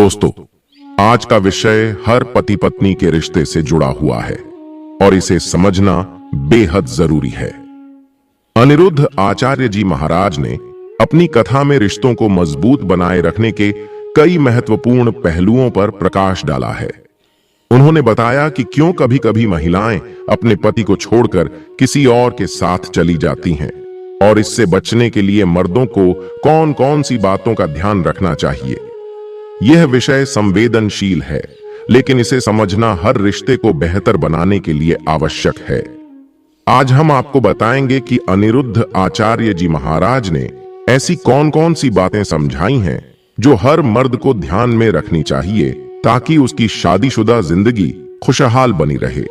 दोस्तों, आज का विषय हर पति पत्नी के रिश्ते से जुड़ा हुआ है और इसे समझना बेहद जरूरी है। अनिरुद्ध आचार्य जी महाराज ने अपनी कथा में रिश्तों को मजबूत बनाए रखने के कई महत्वपूर्ण पहलुओं पर प्रकाश डाला है। उन्होंने बताया कि क्यों कभी-कभी महिलाएं अपने पति को छोड़कर किसी और के साथ चली जाती हैं और इससे बचने के लिए मर्दों को कौन-कौन सी बातों का ध्यान रखना चाहिए। यह विषय संवेदनशील है, लेकिन इसे समझना हर रिश्ते को बेहतर बनाने के लिए आवश्यक है। आज हम आपको बताएंगे कि अनिरुद्ध आचार्य जी महाराज ने ऐसी कौन-कौन सी बातें समझाई हैं जो हर मर्द को ध्यान में रखनी चाहिए ताकि उसकी शादीशुदा जिंदगी खुशहाल बनी रहे।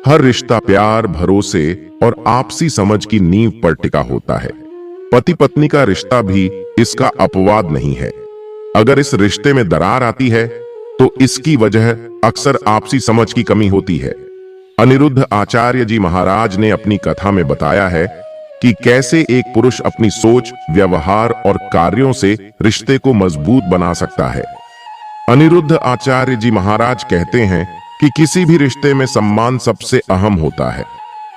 हर रिश्ता प्यार, भरोसे और आपसी समझ की नींव पर टिका होता है। पति पत्नी का रिश्ता भी इसका अपवाद नहीं है। अगर इस रिश्ते में दरार आती है तो इसकी वजह अक्सर आपसी समझ की कमी होती है। अनिरुद्ध आचार्य जी महाराज ने अपनी कथा में बताया है कि कैसे एक पुरुष अपनी सोच, व्यवहार और कार्यों से रिश्ते को मजबूत बना सकता है। अनिरुद्ध आचार्य जी महाराज कहते हैं कि किसी भी रिश्ते में सम्मान सबसे अहम होता है।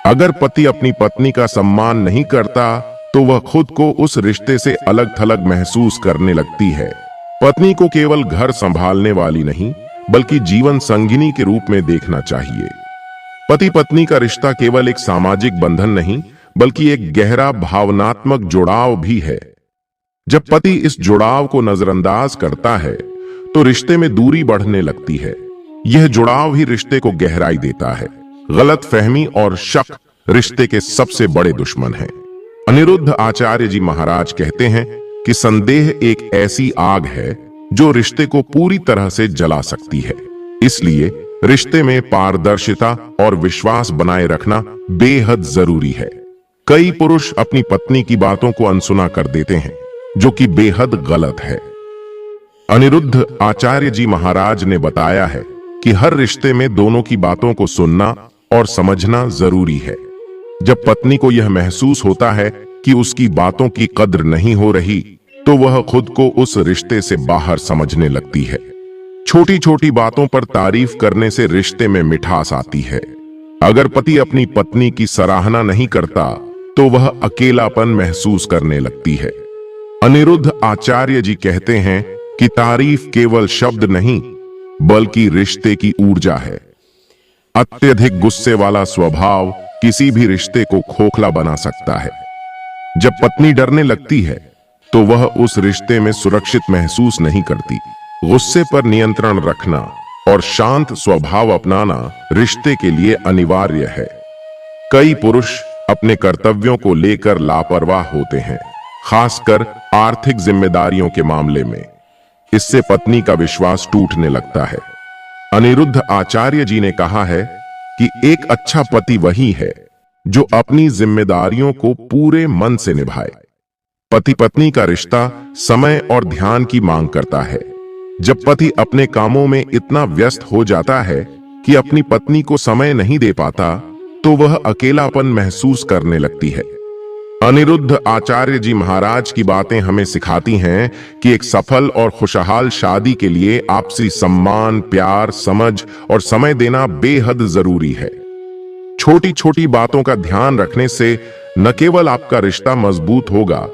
अगर पति अपनी पत्नी का सम्मान नहीं करता तो वह खुद को उस रिश्ते से अलग थलग महसूस करने लगती है। पत्नी को केवल घर संभालने वाली नहीं बल्कि जीवन संगिनी के रूप में देखना चाहिए। पति पत्नी का रिश्ता केवल एक सामाजिक बंधन नहीं बल्कि एक गहरा भावनात्मक जुड़ाव भी है। जब पति इस जुड़ाव को नजरअंदाज करता है तो रिश्ते में दूरी बढ़ने लगती है। यह जुड़ाव ही रिश्ते को गहराई देता है। गलतफहमी और शक रिश्ते के सबसे बड़े दुश्मन हैं। अनिरुद्ध आचार्य जी महाराज कहते हैं कि संदेह एक ऐसी आग है जो रिश्ते को पूरी तरह से जला सकती है। इसलिए रिश्ते में पारदर्शिता और विश्वास बनाए रखना बेहद जरूरी है। कई पुरुष अपनी पत्नी की बातों को अनसुना कर देते हैं, जो कि बेहद गलत है। अनिरुद्ध आचार्य जी महाराज ने बताया है कि हर रिश्ते में दोनों की बातों को सुनना और समझना जरूरी है। जब पत्नी को यह महसूस होता है कि उसकी बातों की कद्र नहीं हो रही तो वह खुद को उस रिश्ते से बाहर समझने लगती है। छोटी छोटी बातों पर तारीफ करने से रिश्ते में मिठास आती है। अगर पति अपनी पत्नी की सराहना नहीं करता तो वह अकेलापन महसूस करने लगती है। अनिरुद्ध आचार्य जी कहते हैं कि तारीफ केवल शब्द नहीं बल्कि रिश्ते की ऊर्जा है। अत्यधिक गुस्से वाला स्वभाव किसी भी रिश्ते को खोखला बना सकता है। जब पत्नी डरने लगती है तो वह उस रिश्ते में सुरक्षित महसूस नहीं करती। गुस्से पर नियंत्रण रखना और शांत स्वभाव अपनाना रिश्ते के लिए अनिवार्य है। कई पुरुष अपने कर्तव्यों को लेकर लापरवाह होते हैं, खासकर आर्थिक जिम्मेदारियों के मामले में। इससे पत्नी का विश्वास टूटने लगता है। अनिरुद्ध आचार्य जी ने कहा है कि एक अच्छा पति वही है जो अपनी जिम्मेदारियों को पूरे मन से निभाए। पति पत्नी का रिश्ता समय और ध्यान की मांग करता है। जब पति अपने कामों में इतना व्यस्त हो जाता है कि अपनी पत्नी को समय नहीं दे पाता तो वह अकेलापन महसूस करने लगती है। अनिरुद्ध आचार्य जी महाराज की बातें हमें सिखाती हैं कि एक सफल और खुशहाल शादी के लिए आपसी सम्मान, प्यार, समझ और समय देना बेहद जरूरी है। छोटी छोटी बातों का ध्यान रखने से न केवल आपका रिश्ता मजबूत होगा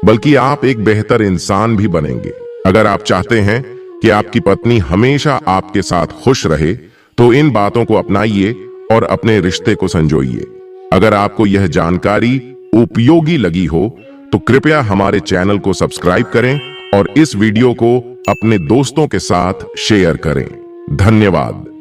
बल्कि आप एक बेहतर इंसान भी बनेंगे। अगर आप चाहते हैं कि आपकी पत्नी हमेशा आपके साथ खुश रहे तो इन बातों को अपनाइए और अपने रिश्ते को संजोइए। अगर आपको यह जानकारी उपयोगी लगी हो तो कृपया हमारे चैनल को सब्सक्राइब करें और इस वीडियो को अपने दोस्तों के साथ शेयर करें। धन्यवाद।